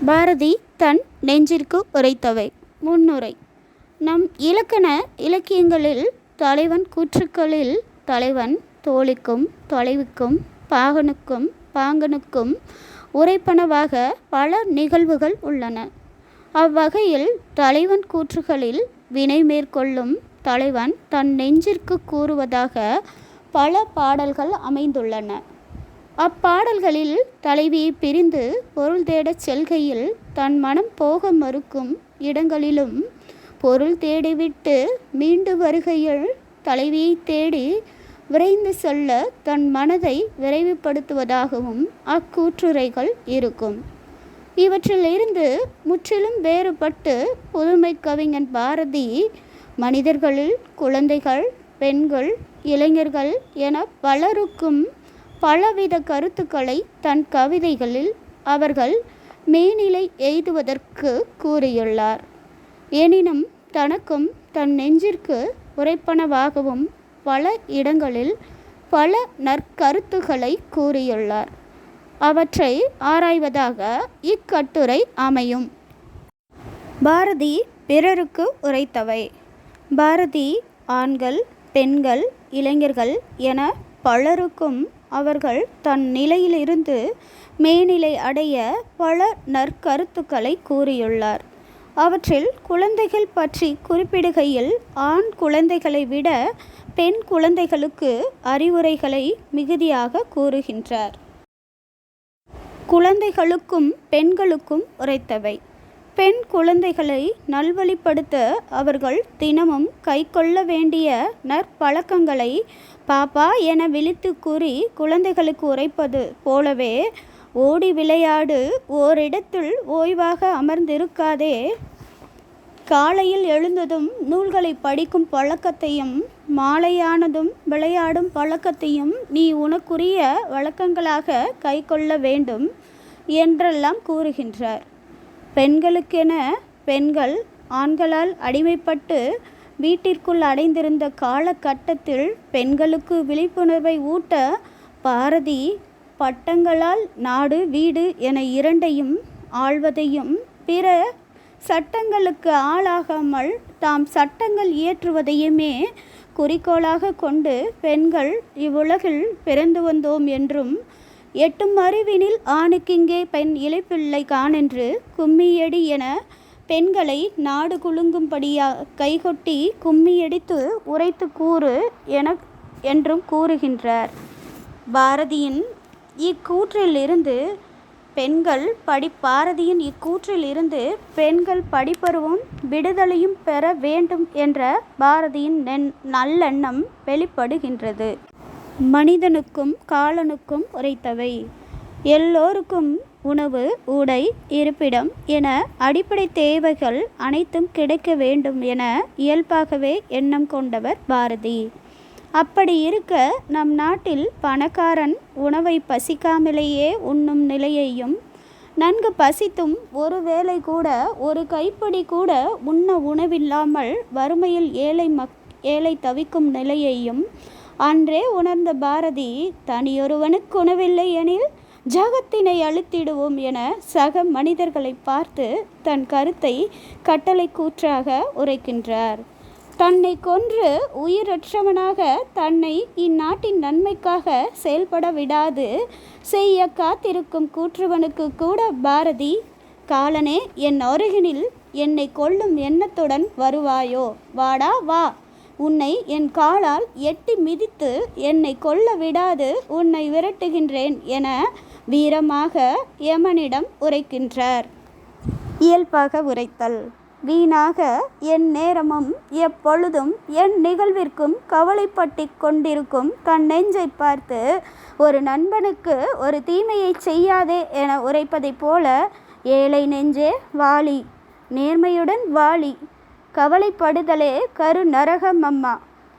பாரதி தன் நெஞ்சிற்கு உரைத்தவை. முன்னுரை. நம் இலக்கண இலக்கியங்களில் தலைவன் கூற்றுக்களில் தலைவன் தோழிக்கும் தொலைவுக்கும் பாகனுக்கும் பாங்கனுக்கும் உரைப்பனவாக பல நிகழ்வுகள் உள்ளன. அவ்வகையில் தலைவன் கூற்றுகளில் வினை மேற்கொள்ளும் தலைவன் தன் நெஞ்சிற்கு கூறுவதாக பல பாடல்கள் அமைந்துள்ளன. அப்பாடல்களில் தலைவியை பிரிந்து பொருள் தேடச் செல்கையில் தன் மனம் போக மறுக்கும் இடங்களிலும் பொருள் தேடிவிட்டு மீண்டு வருகையில் தலைவியை தேடி விரைந்து செல்ல தன் மனதை விரைவுபடுத்துவதாகவும் அக்கூற்றுரைகள் இருக்கும். இவற்றிலிருந்து முற்றிலும் வேறுபட்டு புதுமை கவிஞன் பாரதி மனிதர்களில் குழந்தைகள், பெண்கள், இளைஞர்கள் என பலருக்கும் பலவித கருத்துக்களை தன் கவிதைகளில் அவர்கள் மேனிலை எய்துவதற்கு கூறியுள்ளார். எனினும் தனக்கும் தன் நெஞ்சிற்கு உரைப்பனவாகவும் பல இடங்களில் பல நற்கருத்துக்களை கூறியுள்ளார். அவற்றை ஆராய்வதாக இக்கட்டுரை அமையும். பாரதி பிறருக்கு உரைத்தவை. பாரதி ஆண்கள், பெண்கள், இளைஞர்கள் என பலருக்கும் அவர்கள் தன் நிலையிலிருந்து மேனிலை அடைய பல நற்கருத்துக்களை கூறியுள்ளார். அவற்றில் குழந்தைகள் பற்றி குறிப்பிடுகையில் ஆண் குழந்தைகளை விட பெண் குழந்தைகளுக்கு அறிவுரைகளை மிகுதியாக கூறுகின்றார். குழந்தைகளுக்கும் பெண்களுக்கும் உரைத்தவை. பெண் குழந்தைகளை நல்வழிப்படுத்த அவர்கள் தினமும் கைக்கொள்ள வேண்டிய நற்பழக்கங்களை பாப்பா என விழித்து கூறி குழந்தைகளுக்கு உரைப்பது போலவே, ஓடி விளையாடு, ஓரிடத்தில் ஓய்வாக அமர்ந்திருக்காதே, காலையில் எழுந்ததும் நூல்களை படிக்கும் பழக்கத்தையும் மாலையானதும் விளையாடும் பழக்கத்தையும் நீ உனக்குரிய வழக்கங்களாக கைக்கொள்ள வேண்டும் என்றெல்லாம் கூறுகின்றார். பெண்களுக்கென பெண்கள் ஆண்களால் அடிமைப்பட்டு வீட்டிற்குள் அடைந்திருந்த காலகட்டத்தில் பெண்களுக்கு விழிப்புணர்வை ஊட்ட பாரதி பட்டங்களால் நாடு வீடு என இரண்டையும் ஆள்வதையும் பிற சட்டங்களுக்கு ஆளாகாமல் தாம் சட்டங்கள் இயற்றுவதையுமே குறிக்கோளாக கொண்டு பெண்கள் இவ்வுலகில் பிறந்து வந்தோம் என்றும் எட்டும் அறிவினில் ஆணுக்கிங்கே பெண் இளைப்பிள்ளை காணென்று கும்மியடி என பெண்களை நாடு குலுங்கும்படியா கைகொட்டி கும்மியடித்து உரைத்து கூறு என்றும் கூறுகின்றார். பாரதியின் இக்கூற்றிலிருந்து பெண்கள் படிப்பறிவும் விடுதலையும் பெற வேண்டும் என்ற பாரதியின் நல்லெண்ணம் வெளிப்படுகின்றது. மனிதனுக்கும் காலனுக்கும் உரைத்தவை. எல்லோருக்கும் உணவு, உடை, இருப்பிடம் என அடிப்படை தேவைகள் அனைத்தும் கிடைக்க வேண்டும் என இயல்பாகவே எண்ணம் கொண்டவர் பாரதி. அப்படி இருக்க நம் நாட்டில் பணக்காரன் உணவை பசிக்காமலேயே உண்ணும் நிலையையும், நன்கு பசித்தும் ஒரு வேளை கூட ஒரு கைப்பிடி கூட உண்ண உணவில்லாமல் வறுமையில் ஏழை தவிக்கும் நிலையையும் அன்றே உணர்ந்த பாரதி, தனியொருவனுக்கு உணவில்லை எனில் ஜகத்தினை அழித்திடுவோம் என சக மனிதர்களை பார்த்து தன் கருத்தை கட்டளை கூற்றாக உரைக்கின்றார். தன்னை கொன்று உயிரற்றவனாக தன்னை இந்நாட்டின் நன்மைக்காக செயல்பட விடாது செய்ய காத்திருக்கும் கூற்றுவனுக்கு கூட பாரதி, காலனே என் அருகினில் என்னை கொல்லும் எண்ணத்துடன் வருவாயோ, வாடா வா, உன்னை என் காலால் எட்டி மிதித்து என்னை கொல்ல விடாது உன்னை விரட்டுகின்றேன் என வீரமாக யமனிடம் உரைக்கின்றார். இயல்பாக உரைத்தல். வீணாக என் நேரமும் எப்பொழுதும் என் நிகழ்விற்கும் கவலைப்பட்டு கொண்டிருக்கும் தன் நெஞ்சை பார்த்து ஒரு நண்பனுக்கு ஒரு தீமையை செய்யாதே என உரைப்பதைப் போல, ஏழை நெஞ்சே வாழி, நேர்மையுடன் வாழி, கவலைப்படுதலே கரு நரகம் அம்மா,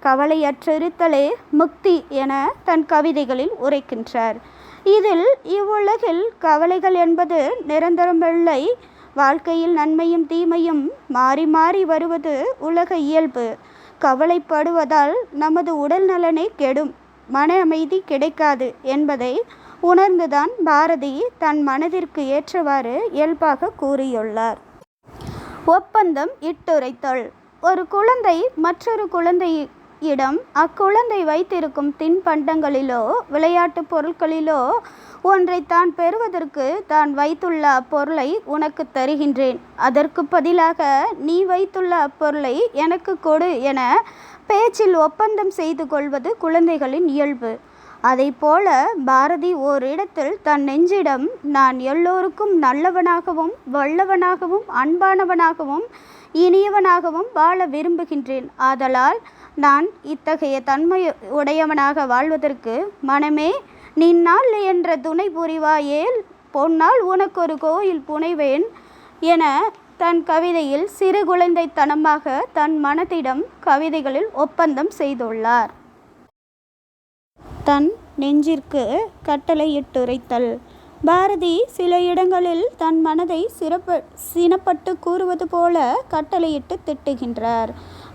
கவலையற்றிருத்தலே முக்தி என தன் கவிதைகளில் உரைக்கின்றார். இதில் இவ்வுலகில் கவலைகள் என்பது நிரந்தரமில்லை. வாழ்க்கையில் நன்மையும் தீமையும் மாறி மாறி வருவது உலக இயல்பு. கவலைப்படுவதால் நமது உடல் நலனை கெடும், மன அமைதி கிடைக்காது என்பதை உணர்ந்துதான் பாரதி தன் மனதிற்கு ஏற்றவாறு இயல்பாக கூறியுள்ளார். ஒப்பந்தம் இட்டுரைத்தல். ஒரு குழந்தை மற்றொரு குழந்தையிடம் அக்குழந்தை வைத்திருக்கும் தின்பண்டங்களிலோ விளையாட்டுப் பொருட்களிலோ ஒன்றை தான் பெறுவதற்கு தான் வைத்துள்ள அப்பொருளை உனக்கு தருகின்றேன், அதற்கு பதிலாக நீ வைத்துள்ள அப்பொருளை எனக்கு கொடு என பேச்சில் ஒப்பந்தம் செய்து கொள்வது குழந்தைகளின் இயல்பு. அதைப்போல பாரதி ஓரிடத்தில் தன் நெஞ்சிடம் நான் எல்லோருக்கும் நல்லவனாகவும் வல்லவனாகவும் அன்பானவனாகவும் இனியவனாகவும் வாழ விரும்புகின்றேன். ஆதலால் நான் இத்தகைய தன்மை உடையவனாக வாழ்வதற்கு மனமே நின்னால் என்ற துணை புரிவாயேல் பொன்னால் உனக்கொரு கோயில் புனைவேன் என தன் கவிதையில் சிறு குழந்தைத்தனமாக தன் மனத்திடம் கவிதைகளில் ஒப்பந்தம் செய்துள்ளார். தன் நெஞ்சிற்கு கட்டளையிட்டுரைத்தல். பாரதி சில இடங்களில் தன் மனதை சினப்பட்டு கூறுவது போல கட்டளையிட்டு திட்டுகின்றார்.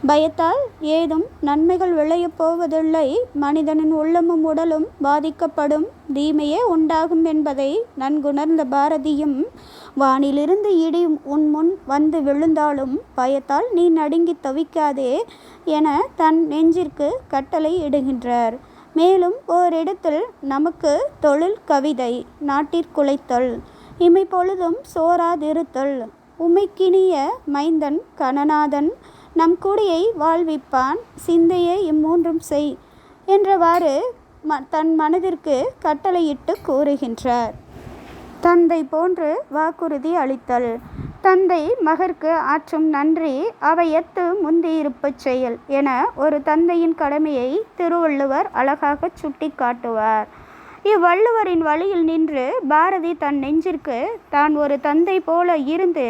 பயத்தால் ஏதும் நன்மைகள் விளையப் போவதில்லை, மனிதனின் உள்ளமும் உடலும் பாதிக்கப்படும், தீமையே உண்டாகும் என்பதை நன்குணர்ந்த பாரதியும் வானிலிருந்து இடி உன் முன் வந்து விழுந்தாலும் பயத்தால் நீ நடுங்கி தவிக்காதே என தன் நெஞ்சிற்கு கட்டளை இடுகின்றார். மேலும் ஓரிடத்தில் நமக்கு தொழில் கவிதை நாட்டிற்குலைத்தல், இமை பொழுதும் சோராதிருத்தல், உமைக்கினிய மைந்தன் கணநாதன் நம் குடியை வாழ்விப்பான், சிந்தையே இம்மூன்றும் செய் என்றவாறு தன் மனதிற்கு கட்டளையிட்டு கூறுகின்றார். தந்தை போன்று வாக்குறுதி அளித்தல். தந்தை மகற்கு ஆற்றும் நன்றி அவையத்து முந்தியிருப்பச் செயல் என ஒரு தந்தையின் கடமையை திருவள்ளுவர் அழகாக சுட்டி காட்டுவார். இவ்வள்ளுவரின் வழியில் நின்று பாரதி தன் நெஞ்சிற்கு தான் ஒரு தந்தை போல இருந்து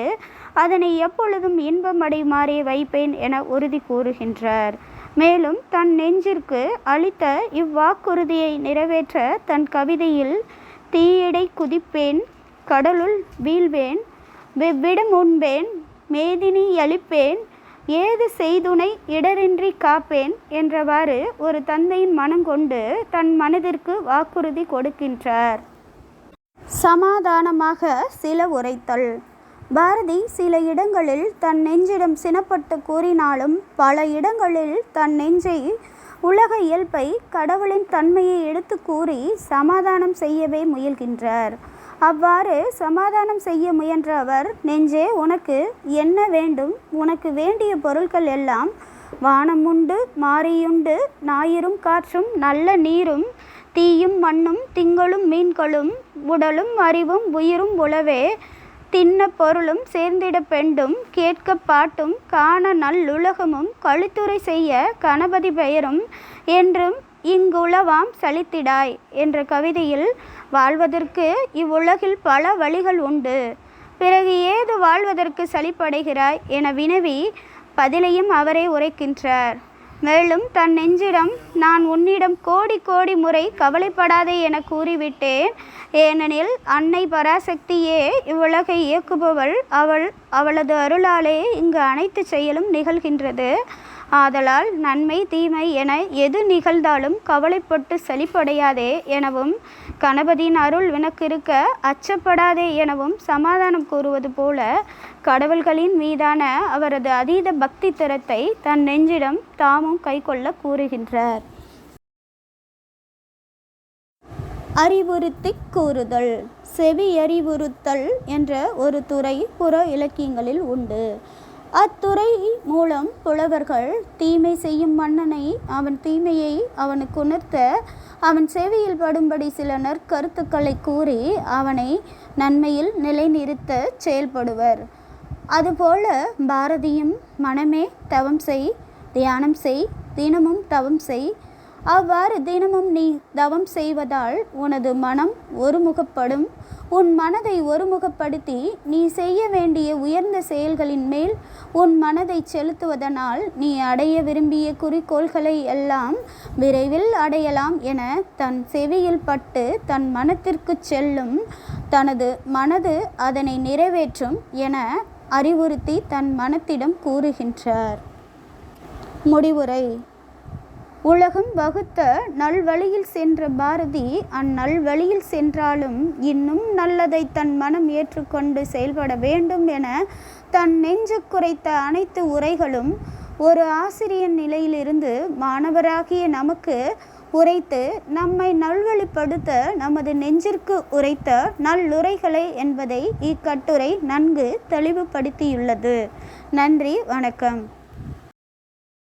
அதனை எப்பொழுதும் இன்பமடைமாறே வைப்பேன் என உறுதி கூறுகின்றார். மேலும் தன் நெஞ்சிற்கு அளித்த இவ்வாக்குறுதியை நிறைவேற்ற தன் கவிதையில் தீயடை குதிப்பேன், கடலுள் வீழ்வேன், வெவ்விடம் உண்பேன், மேதினி அளிப்பேன், ஏது செய்துனை இடரின்றி காப்பேன் என்றவாறு ஒரு தந்தையின் மனங்கொண்டு தன் மனதிற்கு வாக்குறுதி கொடுக்கின்றார். சமாதானமாக சில உரைத்தல். பாரதி சில இடங்களில் தன் நெஞ்சிடம் சினப்பட்டு கூறினாலும் பல இடங்களில் தன் நெஞ்சை உலக இயல்பை கடவுளின் தன்மையை எடுத்து கூறி சமாதானம் செய்யவே முயல்கின்றார். அவ்வாறு சமாதானம் செய்ய முயன்ற அவர், நெஞ்சே உனக்கு என்ன வேண்டும், உனக்கு வேண்டிய பொருட்கள் எல்லாம் வானம் உண்டு, மாரியுண்டு, ஞாயிறும் காற்றும் நல்ல நீரும் தீயும் மண்ணும் திங்களும் மீன்களும் உடலும் அறிவும் உயிரும் உளவே, தின்ன பொருளும் சேர்ந்திட பெண்டும் கேட்க பாட்டும் காண நல்லுலகமும் கழுத்துரை செய்ய கணபதி பெயரும் என்றும் இங்குளவாம் சலித்திடாய் என்ற கவிதையில் வாழ்வதற்கு இவ்வுலகில் பல வழிகள் உண்டு, பிறகு ஏது வாழ்வதற்கு சலிப்படைகிறாய் என வினவி பதிலையும் அவரே உரைக்கின்றார். மேலும் தன் நெஞ்சிடம் நான் உன்னிடம் கோடி கோடி முறை கவலைப்படாதே என கூறிவிட்டேன், ஏனெனில் அன்னை பராசக்தியே இவ்வுலகை இயக்குபவள், அவளது அருளாலே இங்கு அனைத்து செயலும் நிகழ்கின்றது. ஆதலால் நன்மை தீமை என எது நிகழ்ந்தாலும் கவலைப்பட்டு சலிப்படையாதே எனவும் கணபதியின் அருள் வினக்கிருக்க அச்சப்படாதே எனவும் சமாதானம் கூறுவது போல கடவுள்களின் மீதான அவரது அதீத பக்தி திறத்தை தன் நெஞ்சிடம் தாமும் கைக்கொள்ள கூறுகின்றார். அறிவுறுத்தி கூறுதல். செவியறிவுறுத்தல் என்ற ஒரு துறை புற இலக்கியங்களில் உண்டு. அத்துறை மூலம் புலவர்கள் தீமை செய்யும் மன்னனை அவன் தீமையை அவனுக்கு உணர்த்த அவன் செவியில் படும்படி சில நற்கருத்துக்களை கூறி அவனை நன்மையில் நிலைநிறுத்த செயல்படுவர். அதுபோல பாரதியும் மனமே தவம் செய், தியானம் செய், தினமும் தவம் செய், அவ்வாறு தினமும் நீ தவம் செய்வதால் உனது மனம் ஒருமுகப்படும், உன் மனதை ஒருமுகப்படுத்தி நீ செய்ய வேண்டிய உயர்ந்த செயல்களின் மேல் உன் மனதை செலுத்துவதனால் நீ அடைய விரும்பிய குறிக்கோள்களை எல்லாம் விரைவில் அடையலாம் என தன் செவியில் பட்டு தன் மனத்திற்கு செல்லும், தனது மனது அதனை நிறைவேற்றும் என அறிவுறுத்தி தன் மனத்திடம் கூறுகின்றார். முடிவுரை. உலகம் வகுத்த நல்வழியில் சென்ற பாரதி அந்நல்வழியில் சென்றாலும் இன்னும் நல்லதை தன் மனம் ஏற்றுக்கொண்டு செயல்பட வேண்டும் என தன் நெஞ்சு குறைத்த அனைத்து உரைகளும் ஒரு ஆசிரியன் நிலையிலிருந்து மாணவராகிய நமக்கு உரைத்து நம்மை நல்வழிப்படுத்த நமது நெஞ்சிற்கு உரைத்த நல்லுரைகளை என்பதை இக்கட்டுரை நன்கு தெளிவுபடுத்தியுள்ளது. நன்றி, வணக்கம்.